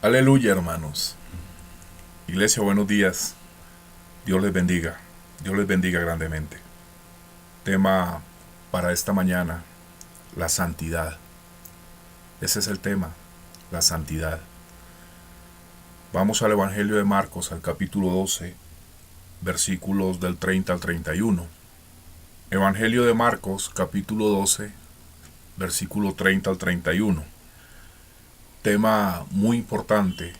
Aleluya, hermanos. Iglesia, buenos días. Dios les bendiga. Dios les bendiga grandemente. Tema para esta mañana, la santidad. Ese es el tema, la santidad. Vamos al Evangelio de Marcos, al capítulo 12, versículos del 30 al 31. Evangelio de Marcos, capítulo 12, versículo 30 al 31. Tema muy importante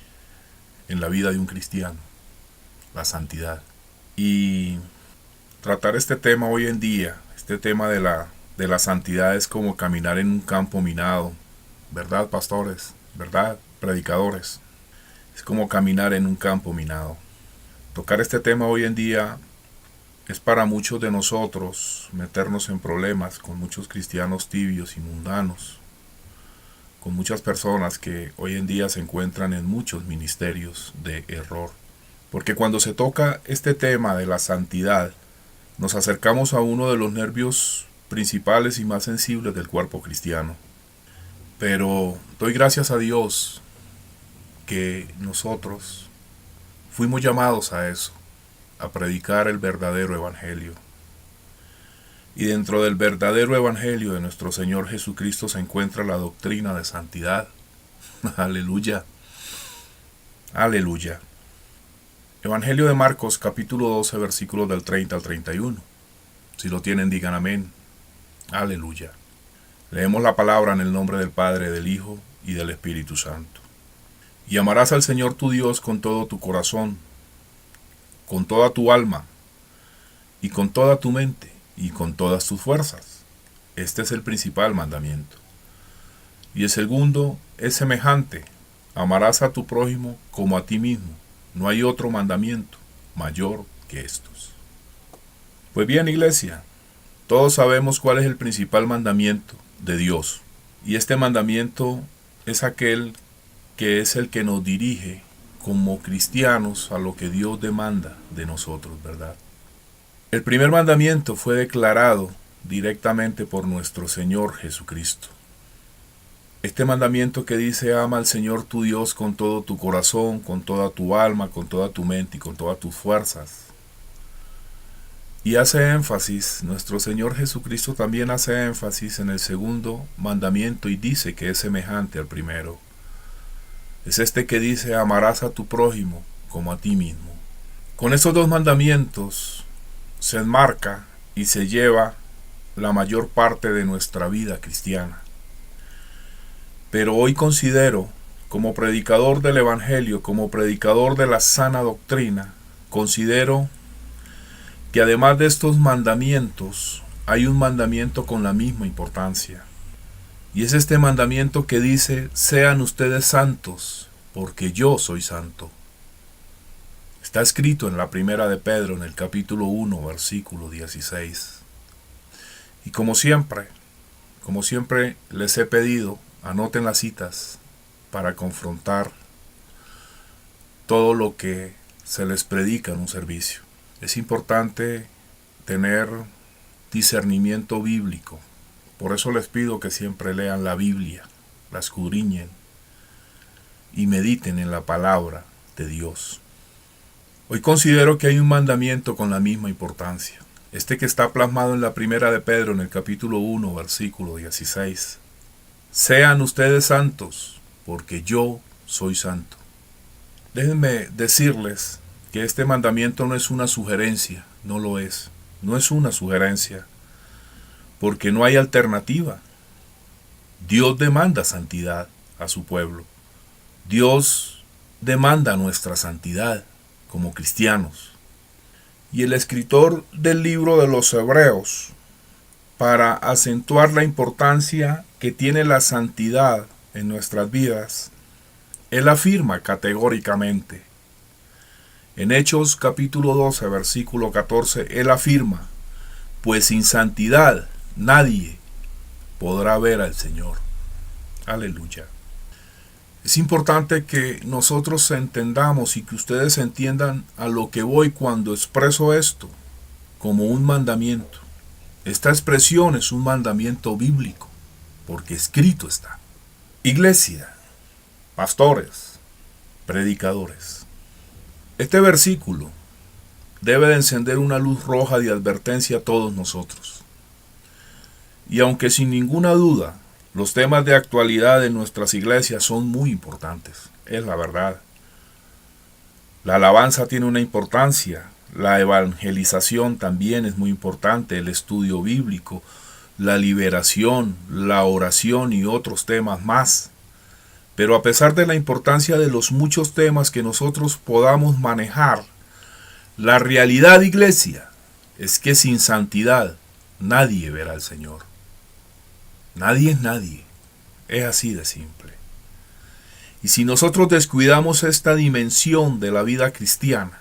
en la vida de un cristiano, la santidad. Y tratar este tema hoy en día, este tema de la santidad, es como caminar en un campo minado, ¿verdad, pastores? ¿Verdad, predicadores? Es como caminar en un campo minado. Tocar este tema hoy en día es para muchos de nosotros meternos en problemas con muchos cristianos tibios y mundanos, con muchas personas que hoy en día se encuentran en muchos ministerios de error. Porque cuando se toca este tema de la santidad, nos acercamos a uno de los nervios principales y más sensibles del cuerpo cristiano. Pero doy gracias a Dios que nosotros fuimos llamados a eso, a predicar el verdadero evangelio. Y dentro del verdadero evangelio de nuestro Señor Jesucristo se encuentra la doctrina de santidad. Aleluya. Aleluya. Evangelio de Marcos, capítulo 12, versículos del 30 al 31. Si lo tienen, digan amén. Aleluya. Leemos la palabra en el nombre del Padre, del Hijo y del Espíritu Santo. Y amarás al Señor tu Dios con todo tu corazón, con toda tu alma, y con toda tu mente, y con todas tus fuerzas. Este es el principal mandamiento. Y el segundo es semejante: amarás a tu prójimo como a ti mismo. No hay otro mandamiento mayor que estos. Pues bien, iglesia, todos sabemos cuál es el principal mandamiento de Dios. Y este mandamiento es aquel que es el que nos dirige como cristianos a lo que Dios demanda de nosotros, ¿verdad? El primer mandamiento fue declarado directamente por nuestro Señor Jesucristo. Este mandamiento que dice: ama al Señor tu Dios con todo tu corazón, con toda tu alma, con toda tu mente y con todas tus fuerzas. Y hace énfasis, nuestro Señor Jesucristo también hace énfasis en el segundo mandamiento y dice que es semejante al primero. Es este que dice: amarás a tu prójimo como a ti mismo. Con estos dos mandamientos se enmarca y se lleva la mayor parte de nuestra vida cristiana. Pero hoy considero, como predicador del Evangelio, como predicador de la sana doctrina, considero que además de estos mandamientos, hay un mandamiento con la misma importancia. Y es este mandamiento que dice: sean ustedes santos, porque yo soy santo. Está escrito en la primera de Pedro, en el capítulo 1, versículo 16. Y como siempre les he pedido, anoten las citas para confrontar todo lo que se les predica en un servicio. Es importante tener discernimiento bíblico. Por eso les pido que siempre lean la Biblia, la escudriñen y mediten en la palabra de Dios. Hoy considero que hay un mandamiento con la misma importancia. Este que está plasmado en la primera de Pedro, en el capítulo 1, versículo 16. Sean ustedes santos, porque yo soy santo. Déjenme decirles que este mandamiento no es una sugerencia, no lo es. No es una sugerencia, porque no hay alternativa. Dios demanda santidad a su pueblo. Dios demanda nuestra santidad como cristianos. Y el escritor del libro de los Hebreos, para acentuar la importancia que tiene la santidad en nuestras vidas, él afirma categóricamente. En Hechos capítulo 12, versículo 14, él afirma: pues sin santidad nadie podrá ver al Señor. Aleluya. Es importante que nosotros entendamos y que ustedes entiendan a lo que voy cuando expreso esto como un mandamiento. Esta expresión es un mandamiento bíblico, porque escrito está. Iglesia, pastores, predicadores. Este versículo debe de encender una luz roja de advertencia a todos nosotros. Y aunque sin ninguna duda los temas de actualidad en nuestras iglesias son muy importantes, es la verdad. La alabanza tiene una importancia, la evangelización también es muy importante, el estudio bíblico, la liberación, la oración y otros temas más. Pero a pesar de la importancia de los muchos temas que nosotros podamos manejar, la realidad, iglesia, es que sin santidad nadie verá al Señor. Nadie es nadie. Es así de simple. Y si nosotros descuidamos esta dimensión de la vida cristiana,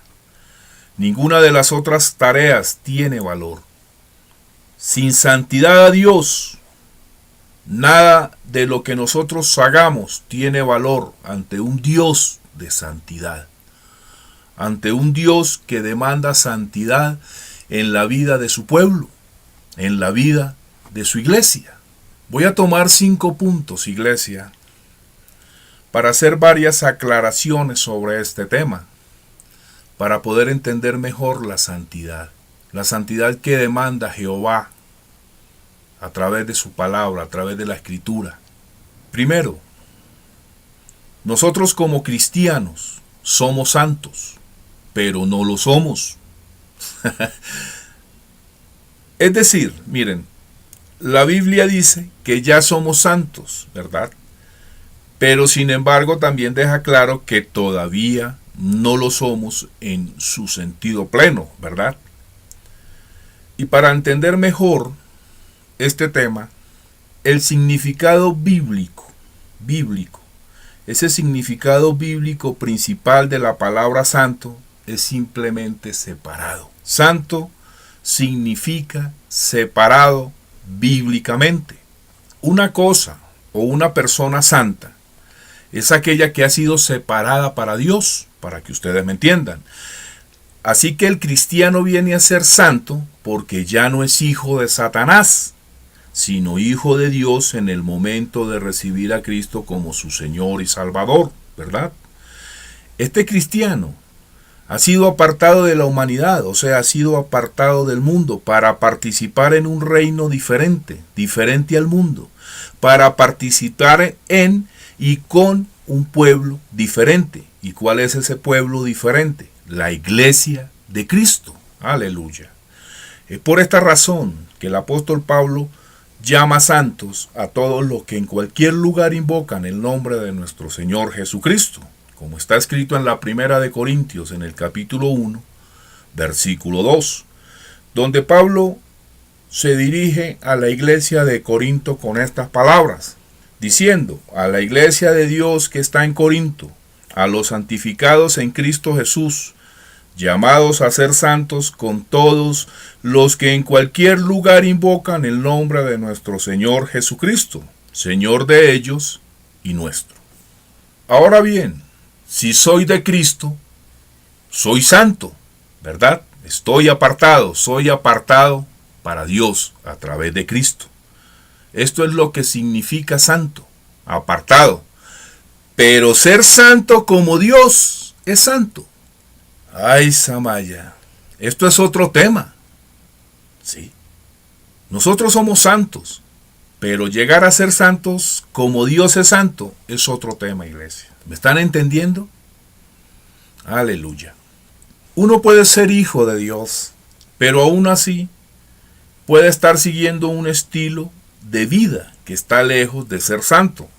ninguna de las otras tareas tiene valor. Sin santidad a Dios, nada de lo que nosotros hagamos tiene valor ante un Dios de santidad. Ante un Dios que demanda santidad en la vida de su pueblo, en la vida de su iglesia. Voy a tomar 5 puntos, iglesia, para hacer varias aclaraciones sobre este tema, para poder entender mejor la santidad que demanda Jehová a través de su palabra, a través de la Escritura. Primero, nosotros como cristianos somos santos, pero no lo somos. Es decir, miren, la Biblia dice que ya somos santos, ¿verdad? Pero sin embargo también deja claro que todavía no lo somos en su sentido pleno, ¿verdad? Y para entender mejor este tema, el significado bíblico, ese significado bíblico principal de la palabra santo es simplemente separado. Santo significa separado bíblicamente. Una cosa o una persona santa es aquella que ha sido separada para Dios, para que ustedes me entiendan. Así que el cristiano viene a ser santo porque ya no es hijo de Satanás, sino hijo de Dios en el momento de recibir a Cristo como su Señor y Salvador, ¿verdad? Este cristiano ha sido apartado de la humanidad, o sea, ha sido apartado del mundo para participar en un reino diferente al mundo, para participar en y con un pueblo diferente. ¿Y cuál es ese pueblo diferente? La iglesia de Cristo. Aleluya. Es por esta razón que el apóstol Pablo llama santos a todos los que en cualquier lugar invocan el nombre de nuestro Señor Jesucristo, como está escrito en la primera de Corintios, en el capítulo 1, versículo 2, donde Pablo se dirige a la iglesia de Corinto con estas palabras, diciendo: a la iglesia de Dios que está en Corinto, a los santificados en Cristo Jesús, llamados a ser santos con todos los que en cualquier lugar invocan el nombre de nuestro Señor Jesucristo, Señor de ellos y nuestro. Ahora bien, si soy de Cristo, soy santo, ¿verdad? Soy apartado para Dios a través de Cristo. Esto es lo que significa santo, apartado. Pero ser santo como Dios es santo. Ay, Samaya, esto es otro tema. Sí, nosotros somos santos, pero llegar a ser santos como Dios es santo es otro tema, iglesia. ¿Me están entendiendo? Aleluya. Uno puede ser hijo de Dios, pero aún así puede estar siguiendo un estilo de vida que está lejos de ser santo.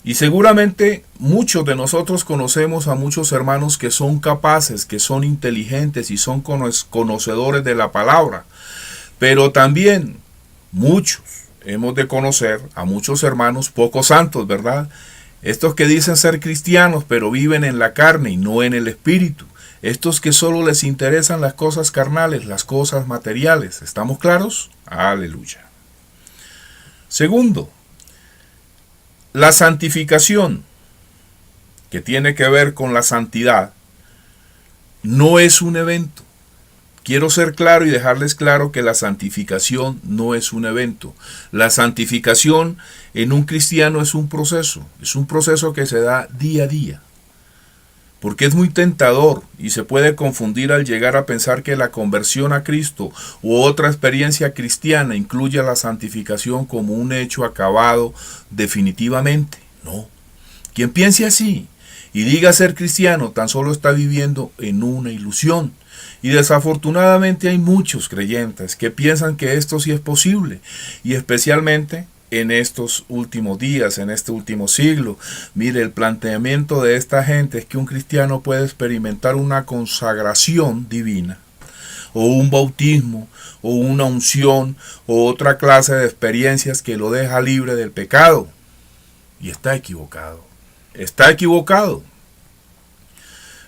Y seguramente muchos de nosotros conocemos a muchos hermanos que son capaces, que son inteligentes y son conocedores de la palabra. Pero también muchos hemos de conocer a muchos hermanos poco santos, ¿verdad? Estos que dicen ser cristianos pero viven en la carne y no en el espíritu. Estos que solo les interesan las cosas carnales, las cosas materiales. ¿Estamos claros? Aleluya. Segundo, la santificación, que tiene que ver con la santidad, no es un evento. Quiero ser claro y dejarles claro que la santificación no es un evento. La santificación en un cristiano es un proceso que se da día a día. porque es muy tentador y se puede confundir al llegar a pensar que la conversión a Cristo u otra experiencia cristiana incluye la santificación como un hecho acabado definitivamente. No. Quien piense así y diga ser cristiano tan solo está viviendo en una ilusión. Y desafortunadamente hay muchos creyentes que piensan que esto sí es posible, y especialmente en estos últimos días, en este último siglo. Mire, el planteamiento de esta gente es que un cristiano puede experimentar una consagración divina, o un bautismo, o una unción, o otra clase de experiencias que lo deja libre del pecado. Y está equivocado. Está equivocado.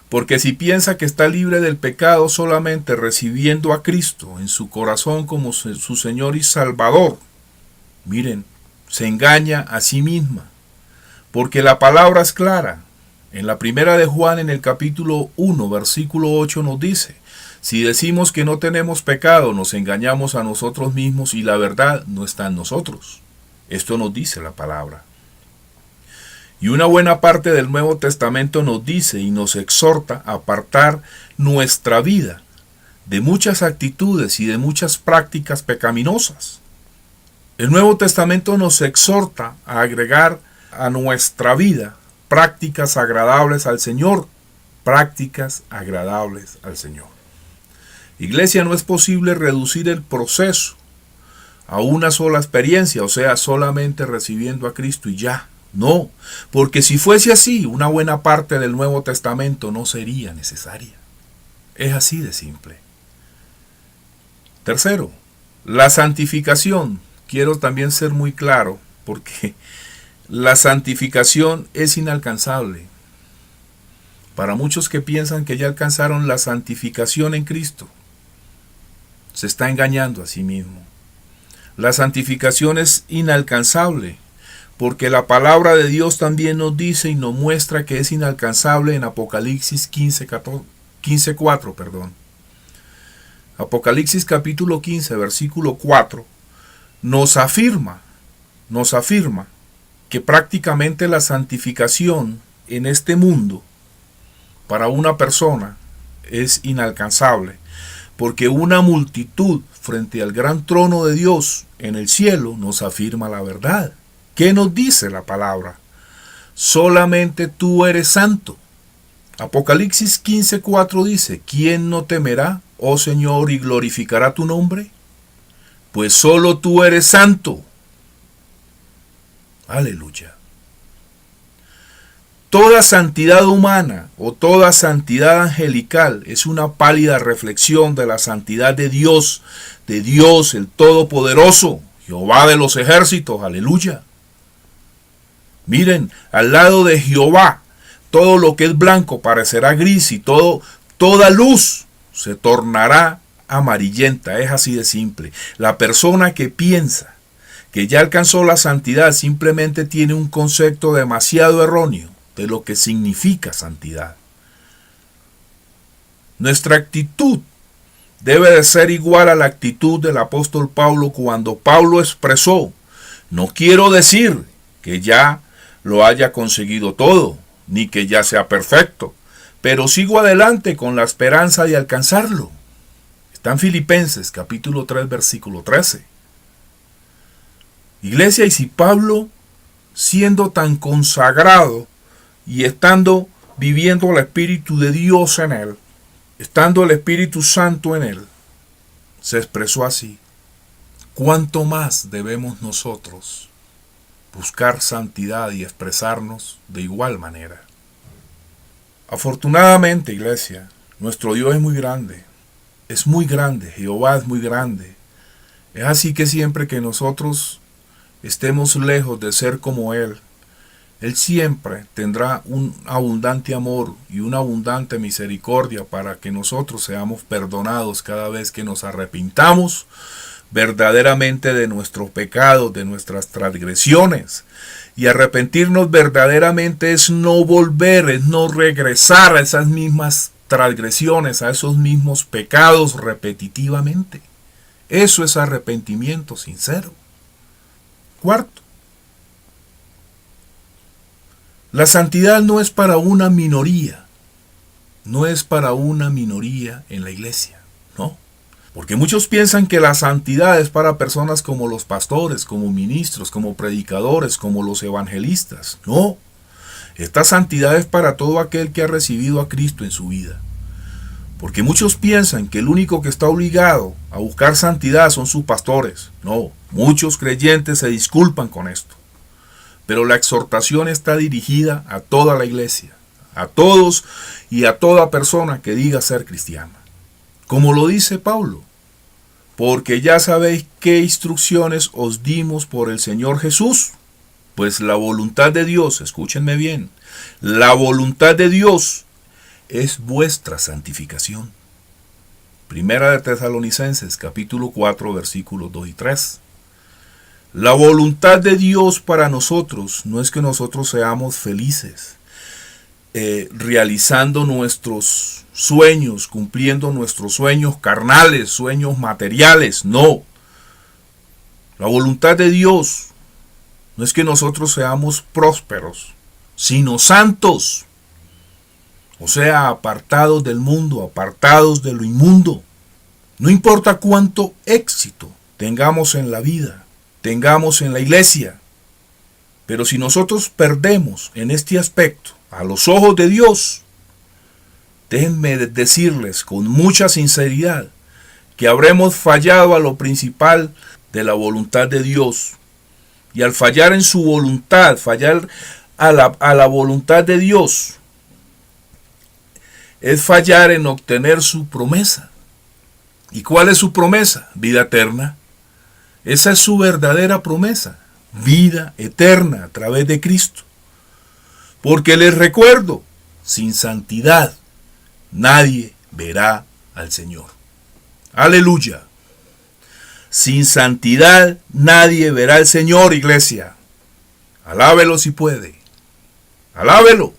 Porque si piensa que está libre del pecado solamente recibiendo a Cristo en su corazón como su Señor y Salvador, miren, se engaña a sí misma. Porque la palabra es clara. En la primera de Juan, en el capítulo 1, versículo 8 nos dice: si decimos que no tenemos pecado, nos engañamos a nosotros mismos y la verdad no está en nosotros. Esto nos dice la palabra. Y una buena parte del Nuevo Testamento nos dice y nos exhorta a apartar nuestra vida de muchas actitudes y de muchas prácticas pecaminosas. El Nuevo Testamento nos exhorta a agregar a nuestra vida prácticas agradables al Señor. Prácticas agradables al Señor. Iglesia, no es posible reducir el proceso a una sola experiencia, o sea, solamente recibiendo a Cristo y ya. No, porque si fuese así, una buena parte del Nuevo Testamento no sería necesaria. Es así de simple. Tercero, la santificación. Quiero también ser muy claro, porque la santificación es inalcanzable. Para muchos que piensan que ya alcanzaron la santificación en Cristo, se está engañando a sí mismo. La santificación es inalcanzable, porque la palabra de Dios también nos dice y nos muestra que es inalcanzable en Apocalipsis 15:4. Apocalipsis capítulo 15, versículo 4, nos afirma que prácticamente la santificación en este mundo para una persona es inalcanzable, porque una multitud frente al gran trono de Dios en el cielo nos afirma la verdad. ¿Qué nos dice la palabra? Solamente tú eres santo. Apocalipsis 15:4 dice: ¿quién no temerá, oh Señor, y glorificará tu nombre? Pues solo tú eres santo. Aleluya. Toda santidad humana o toda santidad angelical es una pálida reflexión de la santidad de Dios el Todopoderoso, Jehová de los ejércitos. Aleluya. Miren, al lado de Jehová, todo lo que es blanco parecerá gris y toda luz se tornará amarillenta. Es así de simple. La persona que piensa que ya alcanzó la santidad simplemente tiene un concepto demasiado erróneo de lo que significa santidad. Nuestra actitud debe de ser igual a la actitud del apóstol Pablo cuando Pablo expresó: no quiero decir que ya lo haya conseguido todo, ni que ya sea perfecto, pero sigo adelante con la esperanza de alcanzarlo. Está en Filipenses capítulo 3, versículo 13. Iglesia, y si Pablo, siendo tan consagrado y estando viviendo el Espíritu de Dios en él, estando el Espíritu Santo en él, se expresó así, ¿cuánto más debemos nosotros buscar santidad y expresarnos de igual manera? Afortunadamente, iglesia, nuestro Dios es muy grande, Jehová es muy grande. Es así que siempre que nosotros estemos lejos de ser como Él siempre tendrá un abundante amor y una abundante misericordia para que nosotros seamos perdonados cada vez que nos arrepintamos verdaderamente de nuestros pecados, de nuestras transgresiones. Y arrepentirnos verdaderamente es no volver, es no regresar a esas mismas transgresiones, a esos mismos pecados repetitivamente. Eso es arrepentimiento sincero. Cuarto, la santidad no es para una minoría, no es para una minoría en la iglesia, no. Porque muchos piensan que la santidad es para personas como los pastores, como ministros, como predicadores, como los evangelistas. No, esta santidad es para todo aquel que ha recibido a Cristo en su vida. Porque muchos piensan que el único que está obligado a buscar santidad son sus pastores. No, muchos creyentes se disculpan con esto. Pero la exhortación está dirigida a toda la iglesia, a todos y a toda persona que diga ser cristiana. Como lo dice Pablo, porque ya sabéis qué instrucciones os dimos por el Señor Jesús. Pues la voluntad de Dios, escúchenme bien, la voluntad de Dios es vuestra santificación. Primera de Tesalonicenses, capítulo 4, versículos 2 y 3. La voluntad de Dios para nosotros no es que nosotros seamos felices, realizando nuestros sueños, cumpliendo nuestros sueños carnales, sueños materiales, no. La voluntad de Dios no es que nosotros seamos prósperos, sino santos, o sea, apartados del mundo, apartados de lo inmundo. No importa cuánto éxito tengamos en la vida, tengamos en la iglesia, pero si nosotros perdemos en este aspecto a los ojos de Dios, déjenme decirles con mucha sinceridad que habremos fallado a lo principal de la voluntad de Dios. Y al fallar en su voluntad, fallar a la voluntad de Dios, es fallar en obtener su promesa. ¿Y cuál es su promesa? Vida eterna. Esa es su verdadera promesa. Vida eterna a través de Cristo. Porque les recuerdo, sin santidad nadie verá al Señor. Aleluya. Sin santidad nadie verá al Señor, iglesia. Alábelo si puede. Alábelo,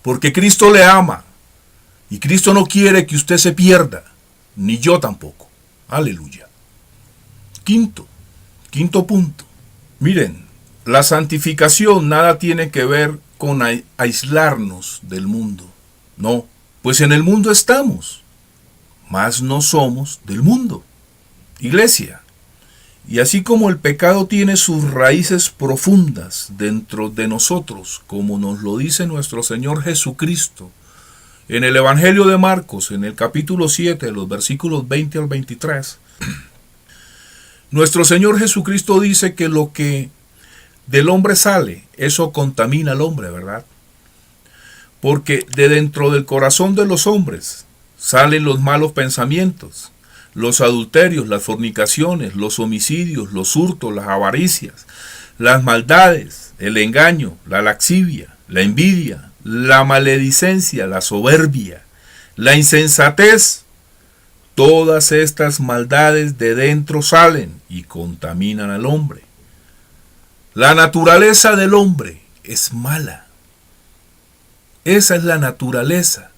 porque Cristo le ama. Y Cristo no quiere que usted se pierda, ni yo tampoco. Aleluya. Quinto punto. Miren, la santificación nada tiene que ver con aislarnos del mundo. No, pues en el mundo estamos, mas no somos del mundo. Iglesia, y así como el pecado tiene sus raíces profundas dentro de nosotros, como nos lo dice nuestro Señor Jesucristo, en el Evangelio de Marcos, en el capítulo 7, los versículos 20 al 23, nuestro Señor Jesucristo dice que lo que del hombre sale, eso contamina al hombre, ¿verdad? Porque de dentro del corazón de los hombres salen los malos pensamientos, los adulterios, las fornicaciones, los homicidios, los hurtos, las avaricias, las maldades, el engaño, la lascivia, la envidia, la maledicencia, la soberbia, la insensatez. Todas estas maldades de dentro salen y contaminan al hombre. La naturaleza del hombre es mala. Esa es la naturaleza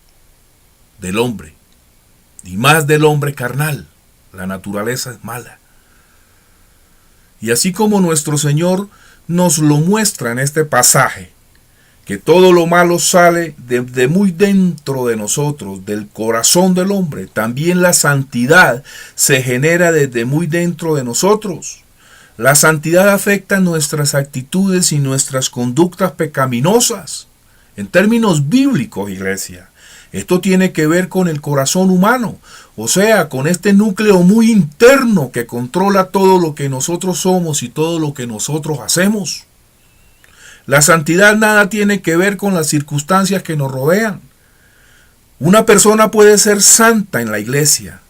del hombre. Y más del hombre carnal. La naturaleza es mala. Y así como nuestro Señor nos lo muestra en este pasaje, que todo lo malo sale de muy dentro de nosotros, del corazón del hombre, también la santidad se genera desde muy dentro de nosotros. La santidad afecta nuestras actitudes y nuestras conductas pecaminosas. En términos bíblicos, iglesia, esto tiene que ver con el corazón humano, o sea, con este núcleo muy interno que controla todo lo que nosotros somos y todo lo que nosotros hacemos. La santidad nada tiene que ver con las circunstancias que nos rodean. Una persona puede ser santa en la iglesia,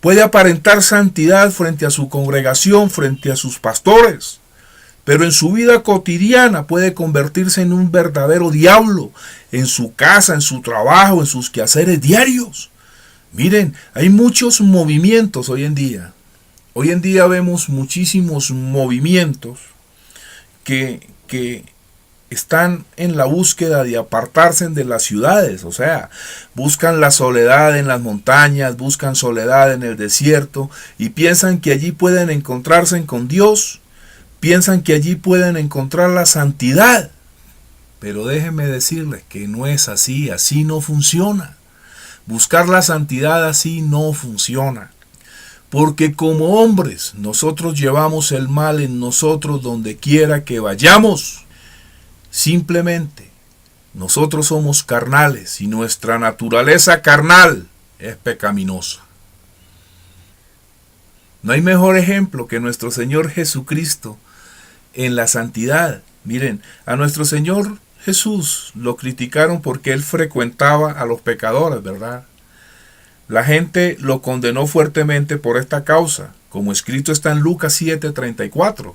puede aparentar santidad frente a su congregación, frente a sus pastores, pero en su vida cotidiana puede convertirse en un verdadero diablo, en su casa, en su trabajo, en sus quehaceres diarios. Miren, hay muchos movimientos hoy en día. Hoy en día vemos muchísimos movimientos que están en la búsqueda de apartarse de las ciudades, o sea, buscan la soledad en las montañas, buscan soledad en el desierto y piensan que allí pueden encontrarse con Dios, piensan que allí pueden encontrar la santidad. Pero déjenme decirles que no es así, así no funciona. Buscar la santidad así no funciona. Porque como hombres nosotros llevamos el mal en nosotros donde quiera que vayamos. Simplemente nosotros somos carnales y nuestra naturaleza carnal es pecaminosa. No hay mejor ejemplo que nuestro Señor Jesucristo en la santidad. Miren, a nuestro Señor Jesús lo criticaron porque él frecuentaba a los pecadores, ¿verdad? La gente lo condenó fuertemente por esta causa, como escrito está en Lucas 7:34,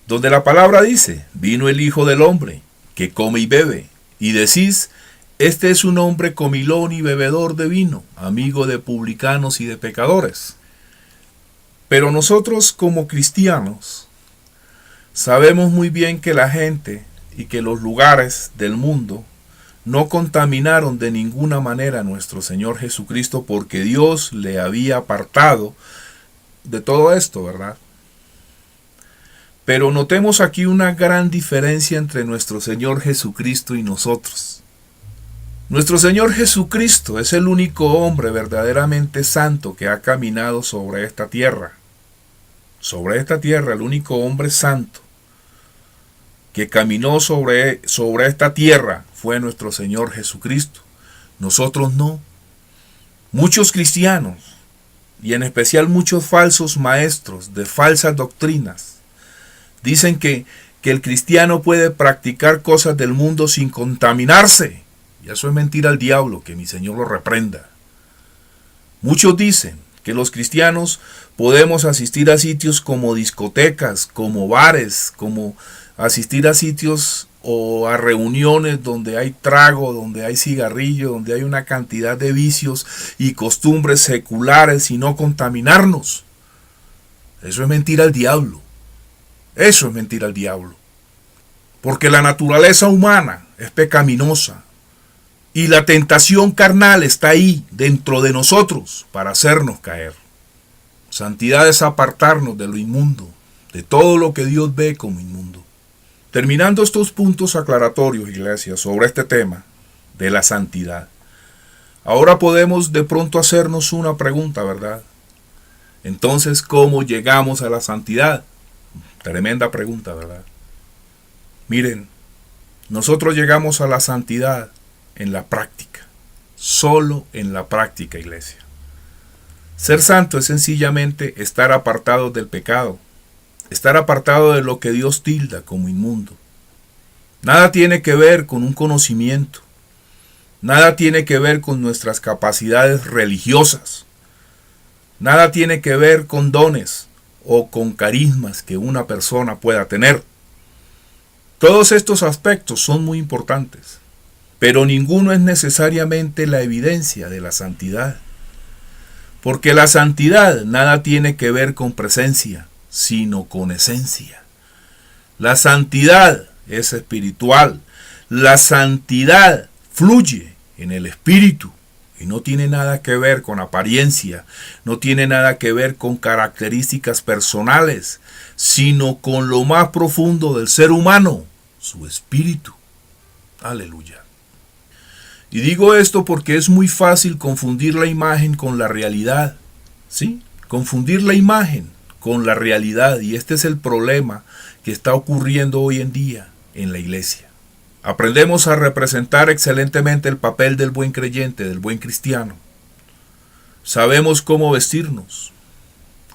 donde la palabra dice: vino el Hijo del Hombre, que come y bebe, y decís: este es un hombre comilón y bebedor de vino, amigo de publicanos y de pecadores. Pero nosotros como cristianos sabemos muy bien que la gente y que los lugares del mundo no contaminaron de ninguna manera a nuestro Señor Jesucristo, porque Dios le había apartado de todo esto, ¿verdad? Pero notemos aquí una gran diferencia entre nuestro Señor Jesucristo y nosotros. Nuestro Señor Jesucristo es el único hombre verdaderamente santo que ha caminado sobre esta tierra. Sobre esta tierra, el único hombre santo que caminó sobre esta tierra fue nuestro Señor Jesucristo. Nosotros no. Muchos cristianos, y en especial muchos falsos maestros de falsas doctrinas, dicen que el cristiano puede practicar cosas del mundo sin contaminarse. Y eso es mentira al diablo, que mi Señor lo reprenda. Muchos dicen que los cristianos podemos asistir a sitios como discotecas, como bares, como asistir a sitios o a reuniones donde hay trago, donde hay cigarrillo, donde hay una cantidad de vicios y costumbres seculares y no contaminarnos. Eso es mentira al diablo. Eso es mentira al diablo. Porque la naturaleza humana es pecaminosa. Y la tentación carnal está ahí, dentro de nosotros, para hacernos caer. Santidad es apartarnos de lo inmundo, de todo lo que Dios ve como inmundo. Terminando estos puntos aclaratorios, iglesia, sobre este tema de la santidad. Ahora podemos de pronto hacernos una pregunta, ¿verdad? Entonces, ¿cómo llegamos a la santidad? Tremenda pregunta, ¿verdad? Miren, nosotros llegamos a la santidad en la práctica, solo en la práctica, iglesia. Ser santo es sencillamente estar apartado del pecado, estar apartado de lo que Dios tilda como inmundo. Nada tiene que ver con un conocimiento, nada tiene que ver con nuestras capacidades religiosas, nada tiene que ver con dones o con carismas que una persona pueda tener. Todos estos aspectos son muy importantes, pero ninguno es necesariamente la evidencia de la santidad. Porque la santidad nada tiene que ver con presencia, sino con esencia. La santidad es espiritual. La santidad fluye en el espíritu y no tiene nada que ver con apariencia, no tiene nada que ver con características personales, sino con lo más profundo del ser humano, su espíritu. Aleluya. Y digo esto porque es muy fácil confundir la imagen con la realidad. ¿Sí? Confundir la imagen con la realidad. Y este es el problema que está ocurriendo hoy en día en la iglesia. Aprendemos a representar excelentemente el papel del buen creyente, del buen cristiano. Sabemos cómo vestirnos,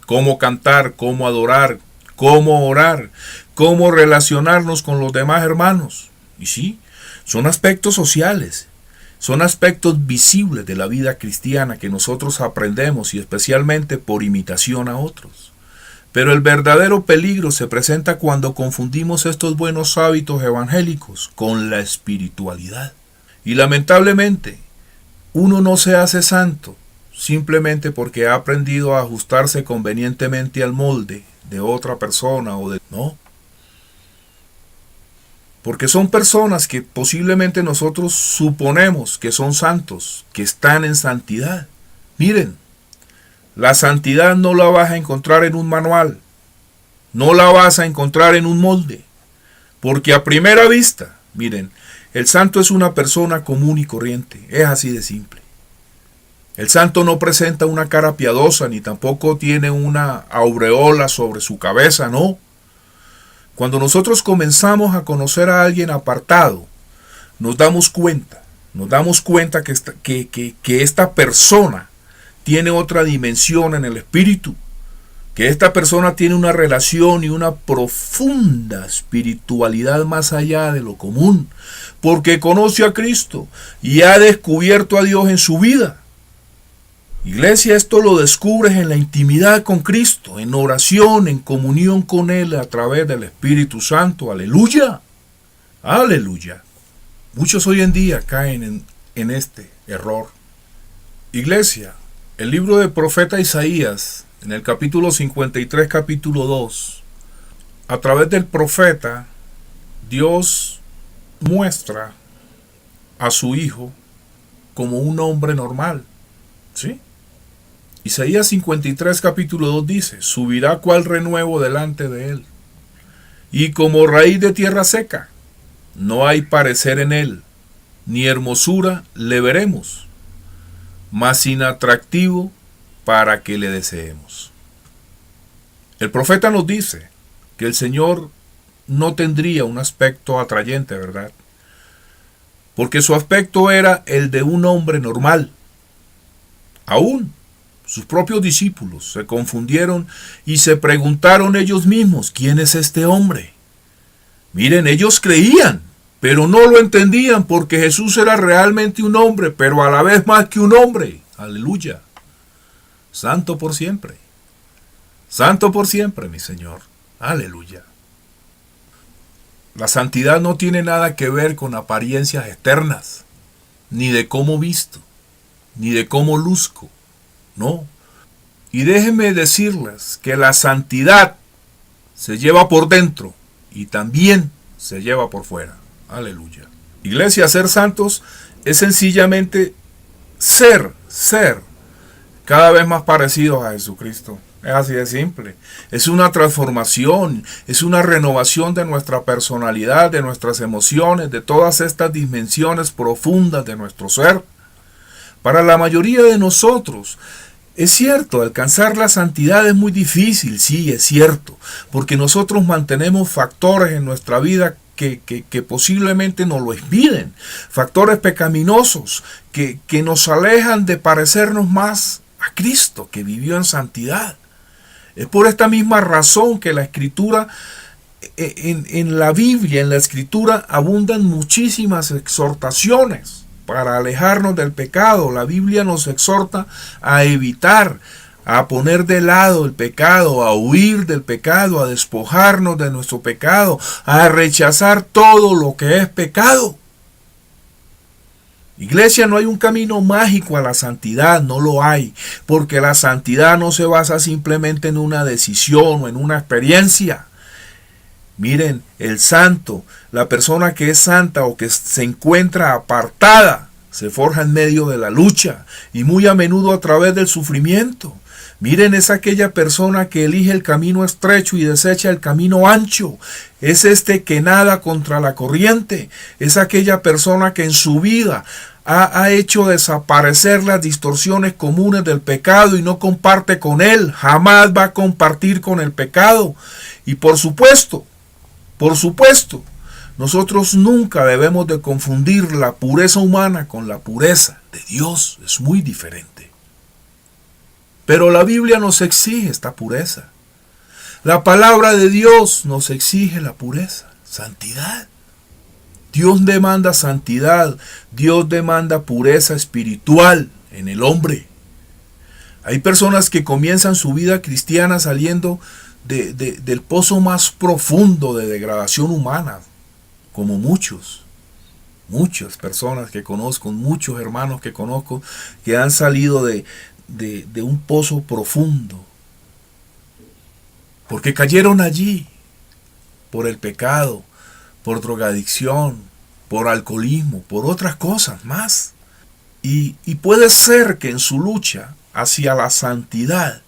cómo cantar, cómo adorar, cómo orar, cómo relacionarnos con los demás hermanos. Y sí, son aspectos sociales. Son aspectos visibles de la vida cristiana que nosotros aprendemos y especialmente por imitación a otros. Pero el verdadero peligro se presenta cuando confundimos estos buenos hábitos evangélicos con la espiritualidad. Y lamentablemente, uno no se hace santo simplemente porque ha aprendido a ajustarse convenientemente al molde de otra persona o de... No. Porque son personas que posiblemente nosotros suponemos que son santos, que están en santidad. Miren, la santidad no la vas a encontrar en un manual, no la vas a encontrar en un molde, porque a primera vista, miren, el santo es una persona común y corriente, es así de simple. El santo no presenta una cara piadosa, ni tampoco tiene una aureola sobre su cabeza, no. Cuando nosotros comenzamos a conocer a alguien apartado, nos damos cuenta que esta persona tiene otra dimensión en el espíritu, que esta persona tiene una relación y una profunda espiritualidad más allá de lo común, porque conoce a Cristo y ha descubierto a Dios en su vida. Iglesia, esto lo descubres en la intimidad con Cristo, en oración, en comunión con Él a través del Espíritu Santo. Aleluya, aleluya. Muchos hoy en día caen en este error. Iglesia, el libro del profeta Isaías, en el capítulo 53, capítulo 2, a través del profeta, Dios muestra a su Hijo como un hombre normal. ¿Sí? Isaías 53, capítulo 2 dice: subirá cual renuevo delante de él, y como raíz de tierra seca, no hay parecer en él, ni hermosura le veremos, mas inatractivo para que le deseemos. El profeta nos dice que el Señor no tendría un aspecto atrayente, ¿verdad? Porque su aspecto era el de un hombre normal. Aún sus propios discípulos se confundieron y se preguntaron ellos mismos: ¿quién es este hombre? Miren, ellos creían, pero no lo entendían, porque Jesús era realmente un hombre, pero a la vez más que un hombre. Aleluya. Santo por siempre. Santo por siempre, mi Señor. Aleluya. La santidad no tiene nada que ver con apariencias externas, ni de cómo visto, ni de cómo luzco. No. Y déjenme decirles que la santidad se lleva por dentro y también se lleva por fuera. Aleluya. Iglesia, ser santos es sencillamente ser cada vez más parecidos a Jesucristo. Es así de simple. Es una transformación, es una renovación de nuestra personalidad, de nuestras emociones, de todas estas dimensiones profundas de nuestro ser. Para la mayoría de nosotros, es cierto, alcanzar la santidad es muy difícil, sí, es cierto, porque nosotros mantenemos factores en nuestra vida que posiblemente nos lo impiden, factores pecaminosos que nos alejan de parecernos más a Cristo, que vivió en santidad. Es por esta misma razón que la Escritura, en la Biblia, en la Escritura, abundan muchísimas exhortaciones para alejarnos del pecado. La Biblia nos exhorta a evitar, a poner de lado el pecado, a huir del pecado, a despojarnos de nuestro pecado, a rechazar todo lo que es pecado. Iglesia, no hay un camino mágico a la santidad, no lo hay, porque la santidad no se basa simplemente en una decisión o en una experiencia. Miren, el santo, la persona que es santa o que se encuentra apartada, se forja en medio de la lucha y muy a menudo a través del sufrimiento. Miren, es aquella persona que elige el camino estrecho y desecha el camino ancho. Es este que nada contra la corriente. Es aquella persona que en su vida ha hecho desaparecer las distorsiones comunes del pecado y no comparte con él. Jamás va a compartir con el pecado. Y por supuesto, nosotros nunca debemos de confundir la pureza humana con la pureza de Dios. Es muy diferente. Pero la Biblia nos exige esta pureza. La palabra de Dios nos exige la pureza, santidad. Dios demanda santidad, Dios demanda pureza espiritual en el hombre. Hay personas que comienzan su vida cristiana saliendo del pozo más profundo de degradación humana, como muchas personas que conozco, muchos hermanos que conozco, que han salido de un pozo profundo, porque cayeron allí por el pecado, por drogadicción, por alcoholismo, por otras cosas más. Y puede ser que en su lucha hacia la santidad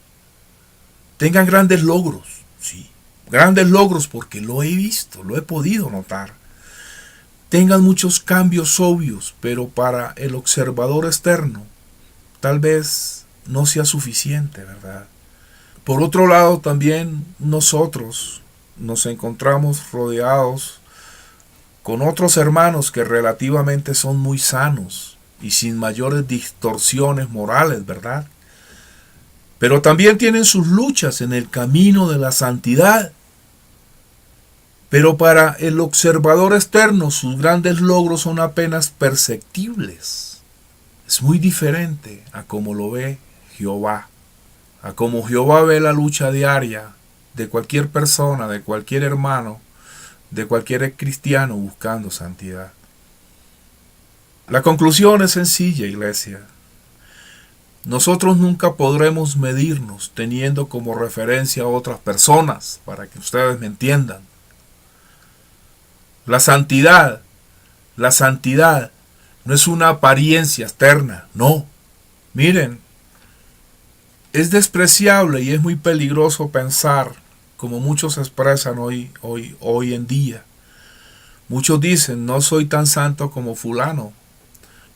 tengan grandes logros, sí, grandes logros, porque lo he visto, lo he podido notar. Tengan muchos cambios obvios, pero para el observador externo tal vez no sea suficiente, ¿verdad? Por otro lado, también nosotros nos encontramos rodeados con otros hermanos que relativamente son muy sanos y sin mayores distorsiones morales, ¿verdad? Pero también tienen sus luchas en el camino de la santidad. Pero para el observador externo sus grandes logros son apenas perceptibles. Es muy diferente a como lo ve Jehová, a como Jehová ve la lucha diaria de cualquier persona, de cualquier hermano, de cualquier cristiano buscando santidad. La conclusión es sencilla, iglesia. Nosotros nunca podremos medirnos teniendo como referencia a otras personas, para que ustedes me entiendan. La santidad no es una apariencia externa, no. Miren, es despreciable y es muy peligroso pensar, como muchos expresan hoy en día. Muchos dicen, no soy tan santo como fulano,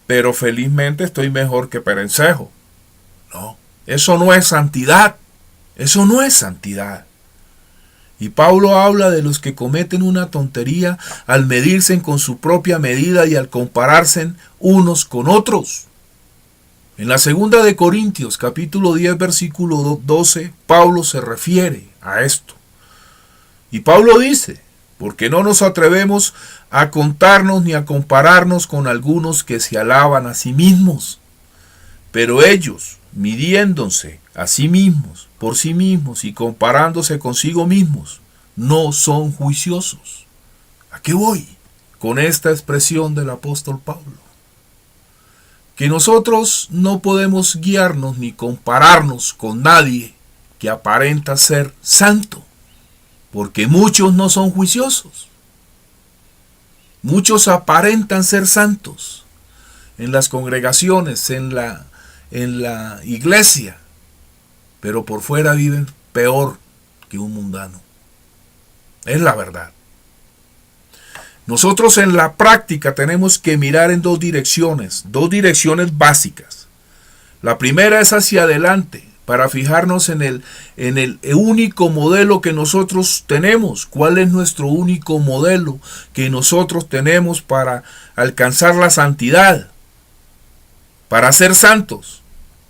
pero felizmente estoy mejor que Perencejo. No, eso no es santidad. Eso no es santidad. Y Pablo habla de los que cometen una tontería al medirse con su propia medida y al compararse unos con otros. En la segunda de Corintios, capítulo 10, versículo 12, Pablo se refiere a esto. Y Pablo dice, porque no nos atrevemos a contarnos ni a compararnos con algunos que se alaban a sí mismos. Pero ellos, midiéndose a sí mismos, por sí mismos y comparándose consigo mismos, no son juiciosos. ¿A qué voy con esta expresión del apóstol Pablo? Que nosotros no podemos guiarnos ni compararnos con nadie que aparenta ser santo, porque muchos no son juiciosos. Muchos aparentan ser santos en las congregaciones, en la iglesia, pero por fuera viven peor que un mundano. Es la verdad. Nosotros en la práctica tenemos que mirar en dos direcciones básicas. La primera es hacia adelante, para fijarnos en el único modelo que nosotros tenemos. ¿Cuál es nuestro único modelo que nosotros tenemos para alcanzar la santidad? Para ser santos.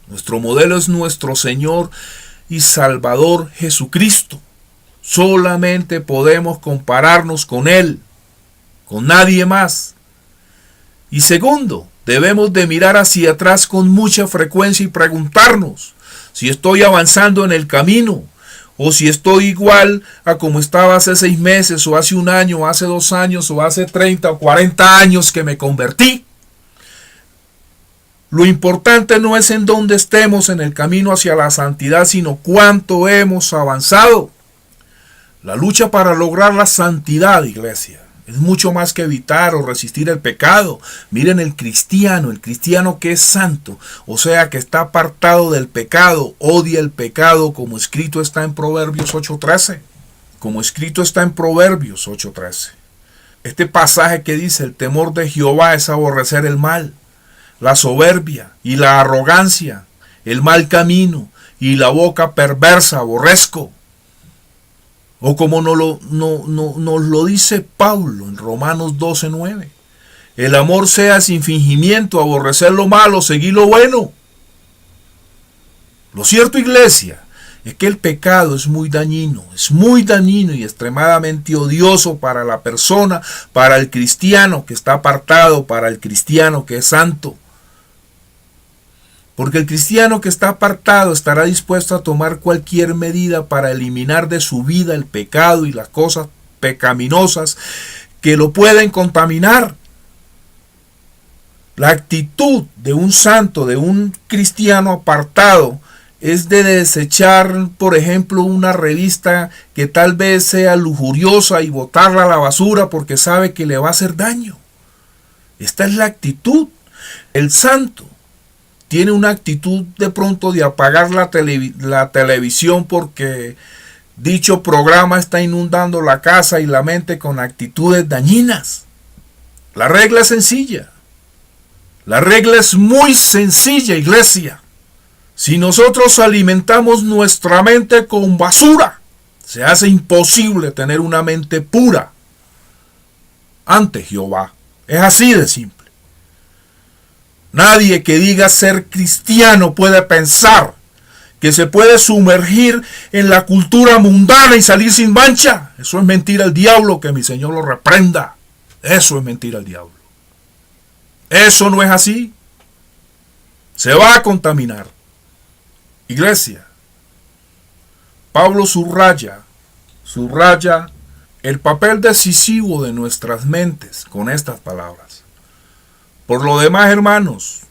Nuestro modelo es nuestro Señor y Salvador Jesucristo. Solamente podemos compararnos con Él, con nadie más. Y segundo, debemos de mirar hacia atrás con mucha frecuencia y preguntarnos si estoy avanzando en el camino o si estoy igual a como estaba hace 6 meses o hace 1 año, o hace 2 años o hace 30 o 40 años que me convertí. Lo importante no es en dónde estemos en el camino hacia la santidad, sino cuánto hemos avanzado. La lucha para lograr la santidad, iglesia, es mucho más que evitar o resistir el pecado. Miren el cristiano que es santo, o sea que está apartado del pecado, odia el pecado, como escrito está en Proverbios 8:13. Como escrito está en Proverbios 8:13. Este pasaje que dice, el temor de Jehová es aborrecer el mal, la soberbia y la arrogancia, el mal camino y la boca perversa aborrezco. O como nos lo dice Pablo en Romanos 12:9. El amor sea sin fingimiento, aborrecer lo malo, seguir lo bueno. Lo cierto, iglesia, es que el pecado es muy dañino y extremadamente odioso para la persona, para el cristiano que está apartado, para el cristiano que es santo. Porque el cristiano que está apartado estará dispuesto a tomar cualquier medida para eliminar de su vida el pecado y las cosas pecaminosas que lo pueden contaminar. La actitud de un santo, de un cristiano apartado, es de desechar, por ejemplo, una revista que tal vez sea lujuriosa y botarla a la basura porque sabe que le va a hacer daño. Esta es la actitud. El santo tiene una actitud de pronto de apagar la televisión porque dicho programa está inundando la casa y la mente con actitudes dañinas. La regla es sencilla. La regla es muy sencilla, iglesia. Si nosotros alimentamos nuestra mente con basura, se hace imposible tener una mente pura ante Jehová. Es así de simple. Nadie que diga ser cristiano puede pensar que se puede sumergir en la cultura mundana y salir sin mancha. Eso es mentira al diablo, que mi Señor lo reprenda. Eso es mentira al diablo. Eso no es así. Se va a contaminar. Iglesia, Pablo subraya el papel decisivo de nuestras mentes con estas palabras. Por lo demás, hermanos,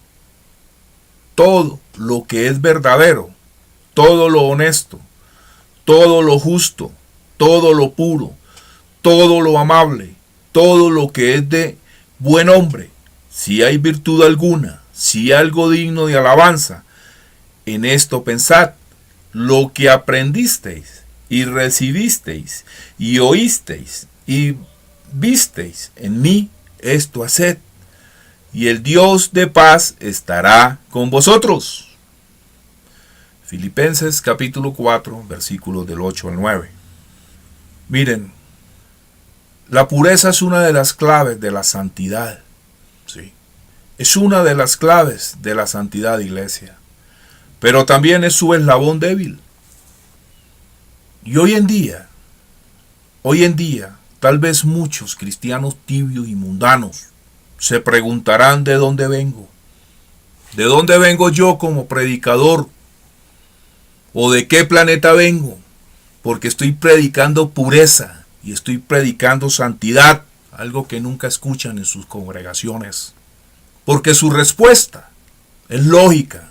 todo lo que es verdadero, todo lo honesto, todo lo justo, todo lo puro, todo lo amable, todo lo que es de buen hombre, si hay virtud alguna, si hay algo digno de alabanza, en esto pensad. Lo que aprendisteis y recibisteis y oísteis y visteis en mí, esto haced, y el Dios de paz estará con vosotros. Filipenses capítulo 4, versículos del 8 al 9. Miren, la pureza es una de las claves de la santidad. Sí. Es una de las claves de la santidad, iglesia. Pero también es su eslabón débil. Y hoy en día, tal vez muchos cristianos tibios y mundanos se preguntarán de dónde vengo. ¿De dónde vengo yo como predicador? ¿O de qué planeta vengo? Porque estoy predicando pureza y estoy predicando santidad, algo que nunca escuchan en sus congregaciones. Porque su respuesta es lógica.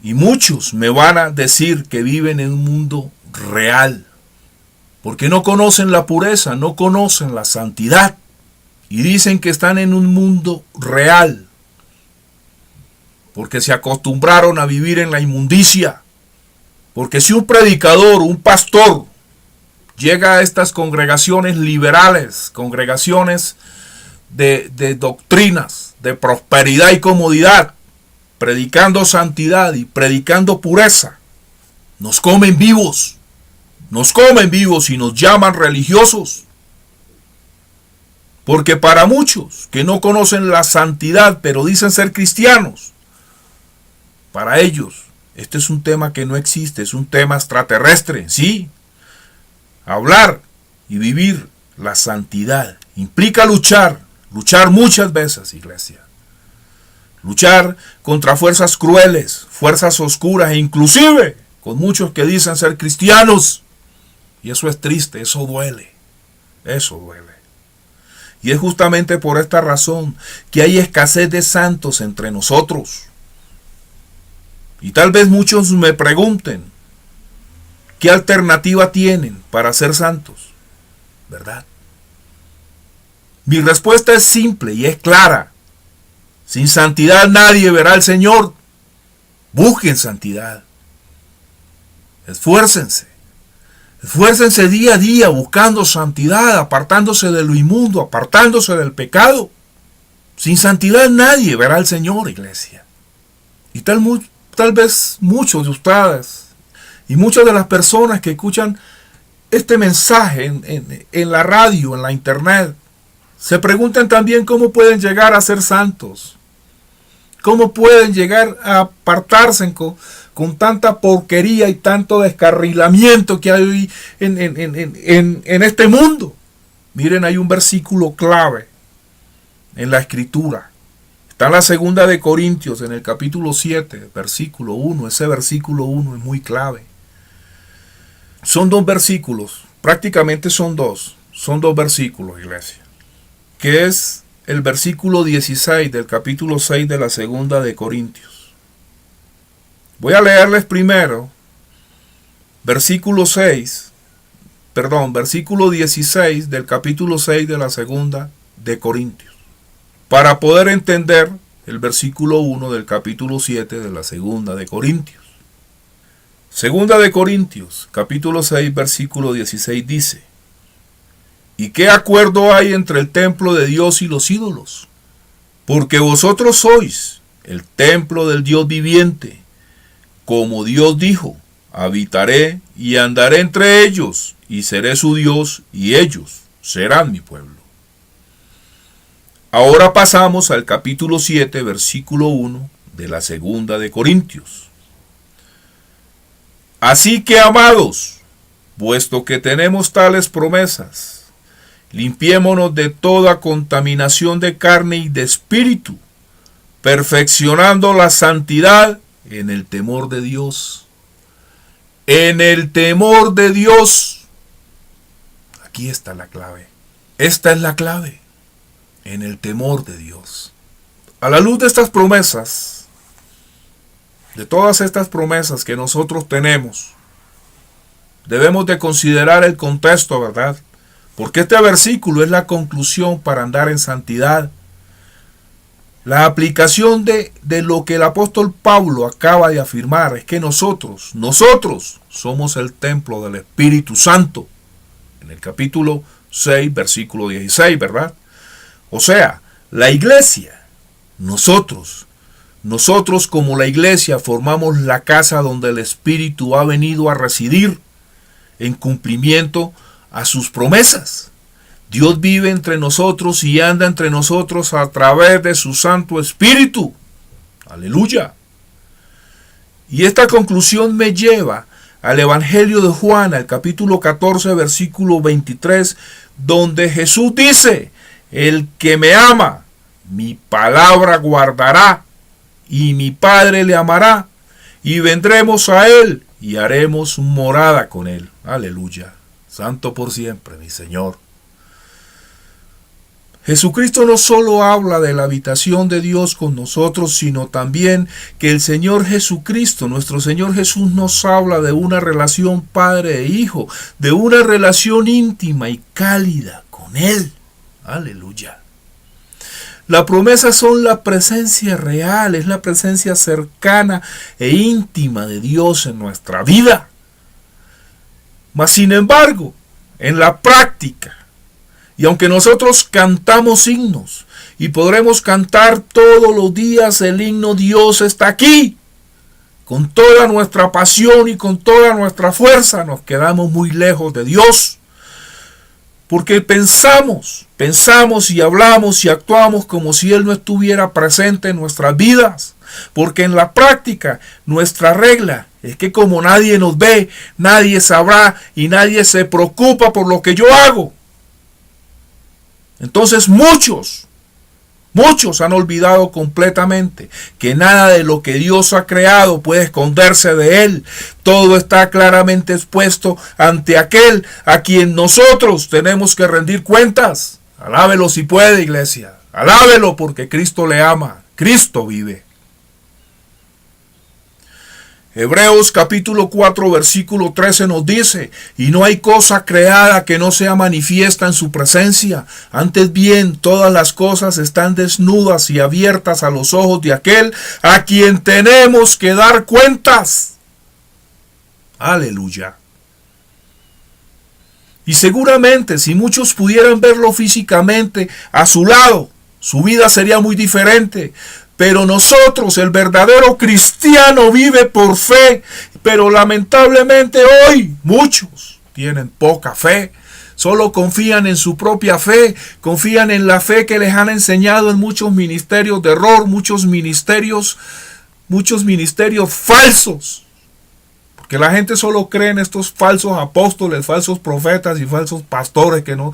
Y muchos me van a decir que viven en un mundo real, porque no conocen la pureza, no conocen la santidad, y dicen que están en un mundo real, porque se acostumbraron a vivir en la inmundicia. Porque si un predicador, un pastor, llega a estas congregaciones liberales, congregaciones de doctrinas, de prosperidad y comodidad, predicando santidad y predicando pureza, nos comen vivos y nos llaman religiosos. Porque para muchos que no conocen la santidad pero dicen ser cristianos, para ellos este es un tema que no existe, es un tema extraterrestre. Sí, hablar y vivir la santidad implica luchar muchas veces, iglesia. Luchar contra fuerzas crueles, fuerzas oscuras, e inclusive con muchos que dicen ser cristianos. Y eso es triste, eso duele. Y es justamente por esta razón que hay escasez de santos entre nosotros. Y tal vez muchos me pregunten, ¿qué alternativa tienen para ser santos? ¿Verdad? Mi respuesta es simple y es clara. Sin santidad nadie verá al Señor. Busquen santidad. Esfuércense día a día buscando santidad, apartándose de lo inmundo, apartándose del pecado. Sin santidad nadie verá al Señor, iglesia. Y tal vez muchos de ustedes y muchas de las personas que escuchan este mensaje en la radio, en la internet, se preguntan también cómo pueden llegar a ser santos. ¿Cómo pueden llegar a apartarse con tanta porquería y tanto descarrilamiento que hay en este mundo? Miren, hay un versículo clave en la Escritura. Está en la segunda de Corintios, en el capítulo 7, versículo 1. Ese versículo 1 es muy clave. Son dos versículos, prácticamente son dos versículos, iglesia. Que es el versículo 16 del capítulo 6 de la segunda de Corintios. Voy a leerles primero versículo 16 del capítulo 6 de la segunda de Corintios, para poder entender el versículo 1 del capítulo 7 de la segunda de Corintios. Segunda de Corintios, capítulo 6, versículo 16 dice: ¿Y qué acuerdo hay entre el templo de Dios y los ídolos? Porque vosotros sois el templo del Dios viviente, como Dios dijo, habitaré y andaré entre ellos, y seré su Dios, y ellos serán mi pueblo. Ahora pasamos al capítulo 7, versículo 1 de la segunda de Corintios. Así que, amados, puesto que tenemos tales promesas, limpiémonos de toda contaminación de carne y de espíritu, perfeccionando la santidad en el temor de Dios. En el temor de Dios. Aquí está la clave. Esta es la clave. En el temor de Dios. A la luz de estas promesas, de todas estas promesas que nosotros tenemos, debemos de considerar el contexto, ¿verdad? Porque este versículo es la conclusión para andar en santidad. La aplicación de lo que el apóstol Pablo acaba de afirmar es que nosotros somos el templo del Espíritu Santo. En el capítulo 6, versículo 16, ¿verdad? O sea, la iglesia, nosotros como la iglesia formamos la casa donde el Espíritu ha venido a residir en cumplimiento a sus promesas. Dios vive entre nosotros y anda entre nosotros a través de su Santo Espíritu. Aleluya. Y esta conclusión me lleva al Evangelio de Juan, al capítulo 14, versículo 23, donde Jesús dice, el que me ama, mi palabra guardará, y mi Padre le amará, y vendremos a él, y haremos morada con él. Aleluya. Santo por siempre, mi Señor. Jesucristo no solo habla de la habitación de Dios con nosotros, sino también que el Señor Jesucristo, nuestro Señor Jesús, nos habla de una relación padre e hijo, de una relación íntima y cálida con Él. Aleluya. La promesa son la presencia real, es la presencia cercana e íntima de Dios en nuestra vida. Mas sin embargo, en la práctica, y aunque nosotros cantamos himnos y podremos cantar todos los días el himno Dios está aquí, con toda nuestra pasión y con toda nuestra fuerza, nos quedamos muy lejos de Dios. Porque pensamos y hablamos y actuamos como si Él no estuviera presente en nuestras vidas. Porque en la práctica nuestra regla es que como nadie nos ve, nadie sabrá y nadie se preocupa por lo que yo hago. Entonces muchos han olvidado completamente que nada de lo que Dios ha creado puede esconderse de Él. Todo está claramente expuesto ante aquel a quien nosotros tenemos que rendir cuentas. Alábelo si puede, iglesia. Alábelo porque Cristo le ama. Cristo vive. Hebreos capítulo 4 versículo 13 nos dice, y no hay cosa creada que no sea manifiesta en su presencia. Antes bien, todas las cosas están desnudas y abiertas a los ojos de aquel a quien tenemos que dar cuentas. Aleluya. Y seguramente si muchos pudieran verlo físicamente a su lado, su vida sería muy diferente. Pero nosotros, el verdadero cristiano, vive por fe. Pero lamentablemente hoy muchos tienen poca fe. Solo confían en su propia fe. Confían en la fe que les han enseñado en muchos ministerios de error. Muchos ministerios falsos. Porque la gente solo cree en estos falsos apóstoles, falsos profetas y falsos pastores que no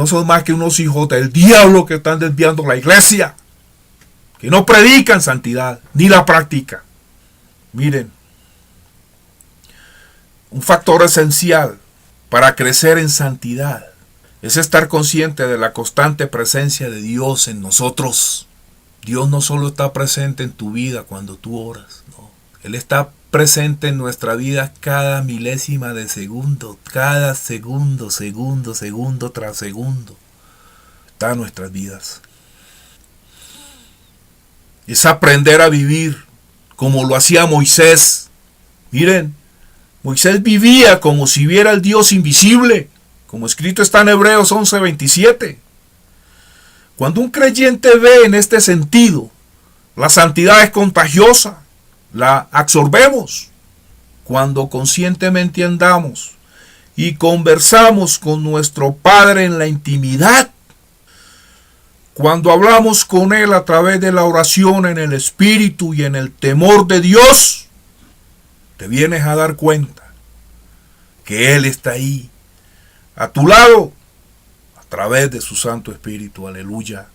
son más que unos hijos del diablo que están desviando la iglesia. Que no predican santidad, ni la practican. Miren, un factor esencial para crecer en santidad es estar consciente de la constante presencia de Dios en nosotros. Dios no solo está presente en tu vida cuando tú oras, no. Él está presente en nuestra vida cada milésima de segundo, cada segundo tras segundo. Está en nuestras vidas. Es aprender a vivir como lo hacía Moisés. Miren, Moisés vivía como si viera al Dios invisible, como escrito está en Hebreos 11:27. Cuando un creyente ve en este sentido, la santidad es contagiosa. la absorbemos cuando conscientemente andamos y conversamos con nuestro Padre en la intimidad. Cuando hablamos con Él a través de la oración en el Espíritu y en el temor de Dios, te vienes a dar cuenta que Él está ahí, a tu lado, a través de su Santo Espíritu. Aleluya.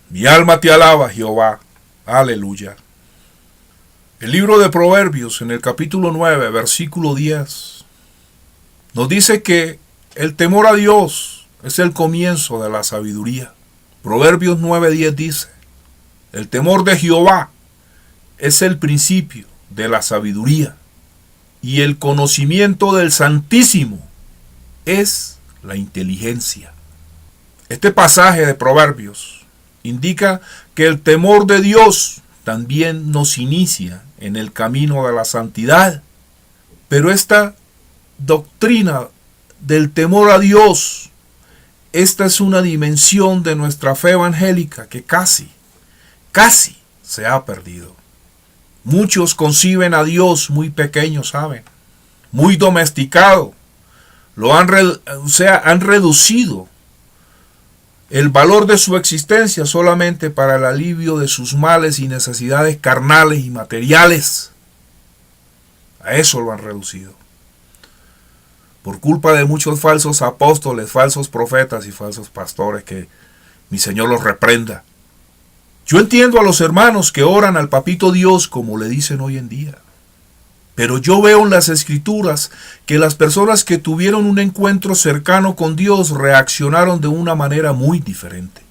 Mi alma te alaba, Jehová. Aleluya. El libro de Proverbios, en el capítulo 9, versículo 10, nos dice que el temor a Dios es el comienzo de la sabiduría. Proverbios 9:10 dice, el temor de Jehová es el principio de la sabiduría, y el conocimiento del Santísimo es la inteligencia. Este pasaje de Proverbios indica que el temor de Dios también nos inicia en el camino de la santidad, pero esta doctrina del temor a Dios, esta es una dimensión de nuestra fe evangélica que casi se ha perdido. Muchos conciben a Dios muy pequeño, ¿saben? Muy domesticado. Han reducido el valor de su existencia solamente para el alivio de sus males y necesidades carnales y materiales. A eso lo han reducido. Por culpa de muchos falsos apóstoles, falsos profetas y falsos pastores, que mi Señor los reprenda. Yo entiendo a los hermanos que oran al papito Dios como le dicen hoy en día. Pero yo veo en las Escrituras que las personas que tuvieron un encuentro cercano con Dios reaccionaron de una manera muy diferente.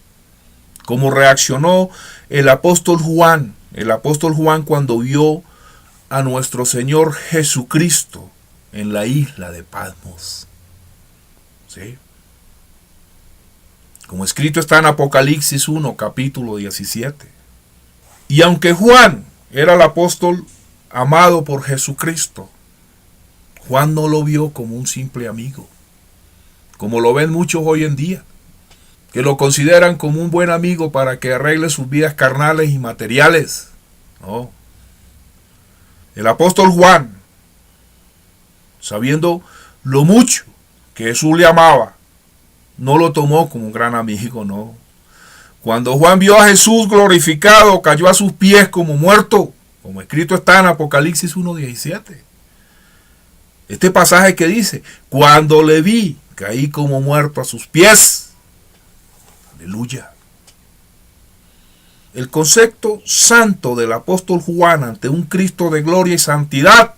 Como reaccionó el apóstol Juan cuando vio a nuestro Señor Jesucristo en la isla de Patmos. ¿Sí? Como escrito está en Apocalipsis 1, capítulo 17. Y aunque Juan era el apóstol amado por Jesucristo, Juan no lo vio como un simple amigo, como lo ven muchos hoy en día, que lo consideran como un buen amigo para que arregle sus vidas carnales y materiales. No. El apóstol Juan, sabiendo lo mucho que Jesús le amaba, no lo tomó como un gran amigo, no. Cuando Juan vio a Jesús glorificado, cayó a sus pies como muerto, como escrito está en Apocalipsis 1:17. Este pasaje que dice, cuando le vi, caí como muerto a sus pies. Aleluya. El concepto santo del apóstol Juan ante un Cristo de gloria y santidad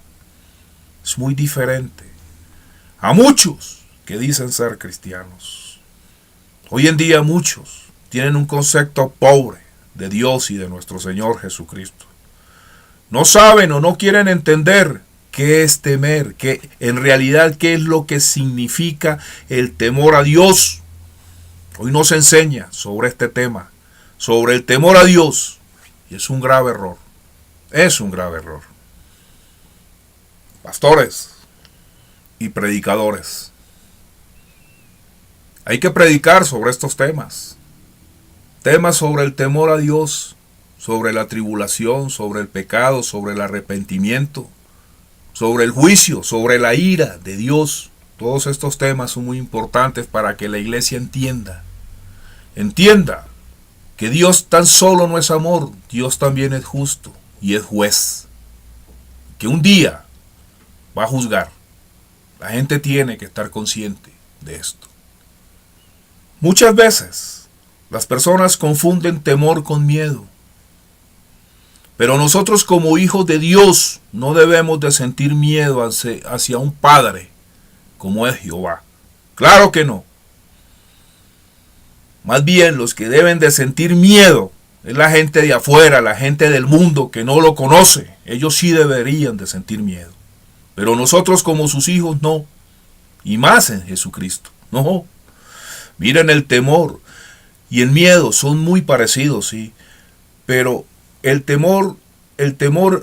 es muy diferente a muchos que dicen ser cristianos. Hoy en día muchos tienen un concepto pobre de Dios y de nuestro Señor Jesucristo. No saben o no quieren entender qué es temer, que en realidad qué es lo que significa el temor a Dios. Hoy nos enseña sobre este tema, sobre el temor a Dios, y es un grave error. Es un grave error. Pastores y predicadores, hay que predicar sobre estos temas. Temas sobre el temor a Dios, sobre la tribulación, sobre el pecado, sobre el arrepentimiento, sobre el juicio, sobre la ira de Dios. Todos estos temas son muy importantes para que la iglesia entienda que Dios tan solo no es amor, Dios también es justo y es juez. Que un día va a juzgar. La gente tiene que estar consciente de esto. Muchas veces las personas confunden temor con miedo. Pero nosotros como hijos de Dios no debemos de sentir miedo hacia un Padre como es Jehová. Claro que no. Más bien los que deben de sentir miedo es la gente de afuera, la gente del mundo que no lo conoce. Ellos sí deberían de sentir miedo. Pero nosotros como sus hijos no. Y más en Jesucristo. No. Miren, el temor y el miedo son muy parecidos, sí. Pero el temor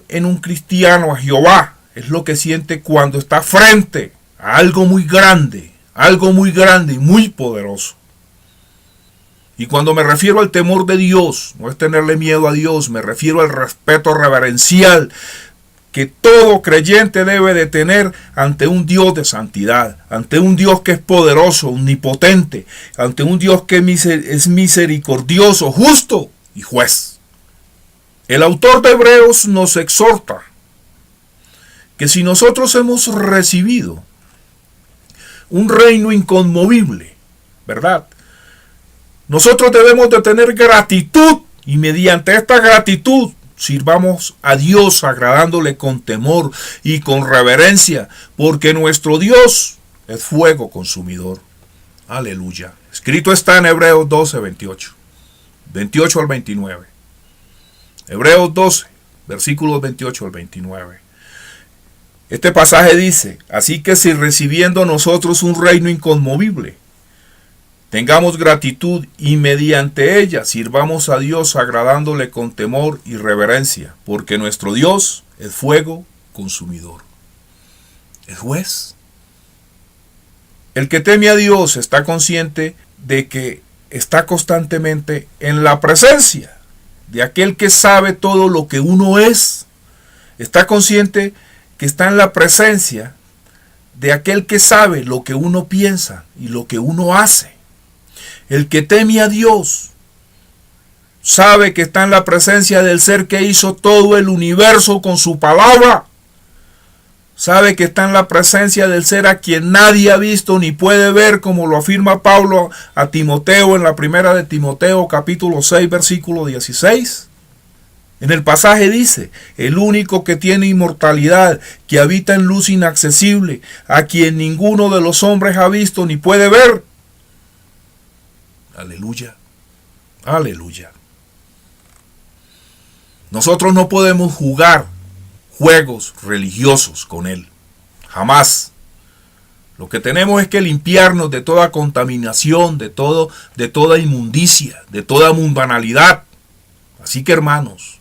en un cristiano a Jehová es lo que siente cuando está frente a algo muy grande y muy poderoso. Y cuando me refiero al temor de Dios, no es tenerle miedo a Dios, me refiero al respeto reverencial que todo creyente debe de tener ante un Dios de santidad, ante un Dios que es poderoso, omnipotente, ante un Dios que es misericordioso, justo y juez. El autor de Hebreos nos exhorta que si nosotros hemos recibido un reino inconmovible, ¿verdad? Nosotros debemos de tener gratitud y mediante esta gratitud sirvamos a Dios agradándole con temor y con reverencia, porque nuestro Dios es fuego consumidor. Aleluya. Escrito está en Hebreos 12, 28 al 29. Hebreos 12, versículos 28 al 29. Este pasaje dice: así que si recibiendo nosotros un reino inconmovible, tengamos gratitud y mediante ella sirvamos a Dios agradándole con temor y reverencia, porque nuestro Dios es fuego consumidor. Es juez. El que teme a Dios está consciente de que está constantemente en la presencia de aquel que sabe todo lo que uno es. Está consciente que está en la presencia de aquel que sabe lo que uno piensa y lo que uno hace. El que teme a Dios sabe que está en la presencia del ser que hizo todo el universo con su palabra. Sabe que está en la presencia del ser a quien nadie ha visto ni puede ver, como lo afirma Pablo a Timoteo en la primera de Timoteo capítulo 6 versículo 16. En el pasaje dice: el único que tiene inmortalidad, que habita en luz inaccesible, a quien ninguno de los hombres ha visto ni puede ver. Aleluya, aleluya. Nosotros no podemos jugar juegos religiosos con Él, jamás. Lo que tenemos es que limpiarnos de toda contaminación, de toda inmundicia, de toda mundanalidad. Así que, hermanos,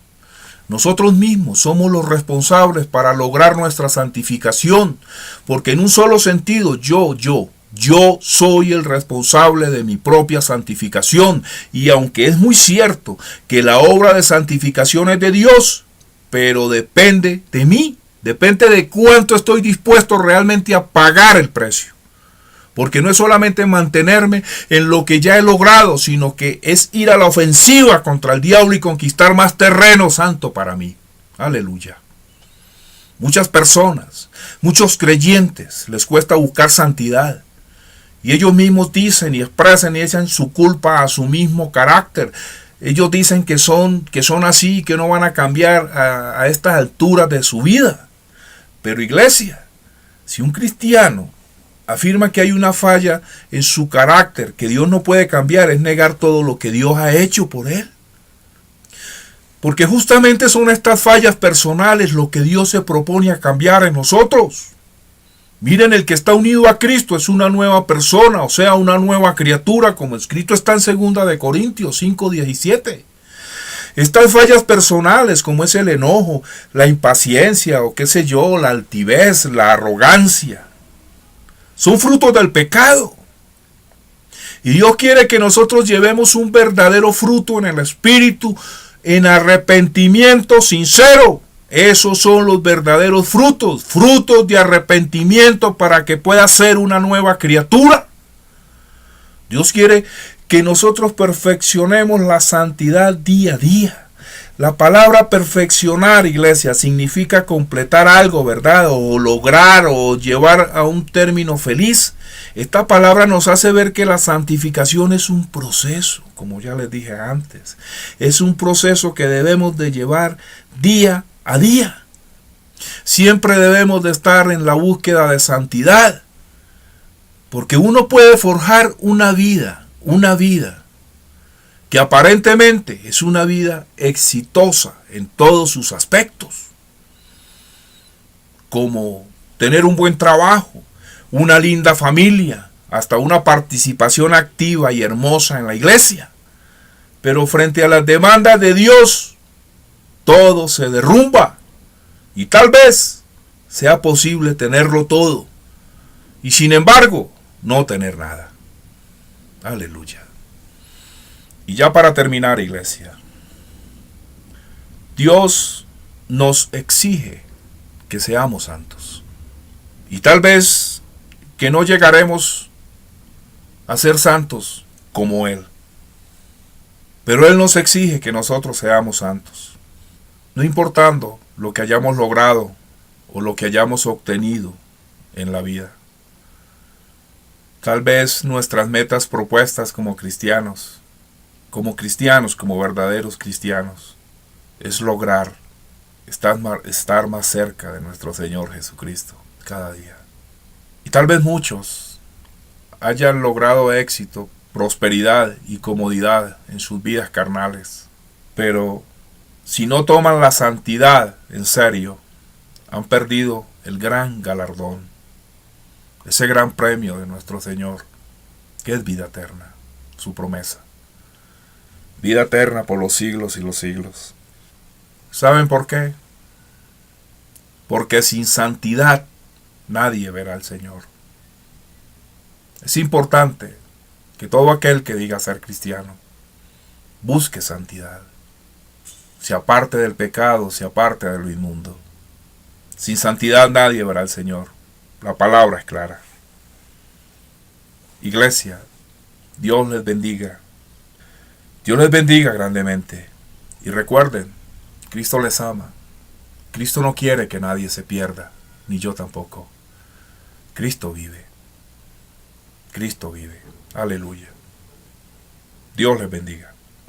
nosotros mismos somos los responsables para lograr nuestra santificación, porque en un solo sentido, yo soy el responsable de mi propia santificación. Y aunque es muy cierto que la obra de santificación es de Dios, pero depende de mí, depende de cuánto estoy dispuesto realmente a pagar el precio. Porque no es solamente mantenerme en lo que ya he logrado, sino que es ir a la ofensiva contra el diablo y conquistar más terreno santo para mí. Aleluya. Muchas personas, muchos creyentes, les cuesta buscar santidad. Y ellos mismos dicen y expresan y echan su culpa a su mismo carácter. Ellos dicen que son así y que no van a cambiar a estas alturas de su vida. Pero iglesia, si un cristiano afirma que hay una falla en su carácter que Dios no puede cambiar, es negar todo lo que Dios ha hecho por él. Porque justamente son estas fallas personales lo que Dios se propone a cambiar en nosotros. Miren, el que está unido a Cristo es una nueva persona, o sea, una nueva criatura, como escrito está en 2 de Corintios 5:17. Estas fallas personales, como es el enojo, la impaciencia, o qué sé yo, la altivez, la arrogancia, son frutos del pecado. Y Dios quiere que nosotros llevemos un verdadero fruto en el Espíritu, en arrepentimiento sincero. Esos son los verdaderos frutos, frutos de arrepentimiento para que pueda ser una nueva criatura. Dios quiere que nosotros perfeccionemos la santidad día a día. La palabra perfeccionar, iglesia, significa completar algo, ¿verdad? O lograr o llevar a un término feliz. Esta palabra nos hace ver que la santificación es un proceso, como ya les dije antes. Es un proceso que debemos de llevar día a día. Siempre debemos de estar en la búsqueda de santidad, porque uno puede forjar una vida que aparentemente es una vida exitosa en todos sus aspectos, como tener un buen trabajo, una linda familia, hasta una participación activa y hermosa en la iglesia. Pero frente a las demandas de Dios, todo se derrumba y tal vez sea posible tenerlo todo y sin embargo no tener nada. Aleluya. Y ya para terminar, iglesia, Dios nos exige que seamos santos. Y tal vez que no llegaremos a ser santos como Él. Pero Él nos exige que nosotros seamos santos. No importando lo que hayamos logrado o lo que hayamos obtenido en la vida. Tal vez nuestras metas propuestas como cristianos, como verdaderos cristianos, es lograr estar más cerca de nuestro Señor Jesucristo cada día. Y tal vez muchos hayan logrado éxito, prosperidad y comodidad en sus vidas carnales, pero si no toman la santidad en serio, han perdido el gran galardón, ese gran premio de nuestro Señor, que es vida eterna, su promesa. Vida eterna por los siglos y los siglos. ¿Saben por qué? Porque sin santidad nadie verá al Señor. Es importante que todo aquel que diga ser cristiano busque santidad. Se aparte del pecado, se aparte de lo inmundo. Sin santidad nadie verá al Señor. La palabra es clara. Iglesia, Dios les bendiga. Dios les bendiga grandemente. Y recuerden, Cristo les ama. Cristo no quiere que nadie se pierda, ni yo tampoco. Cristo vive. Cristo vive. Aleluya. Dios les bendiga.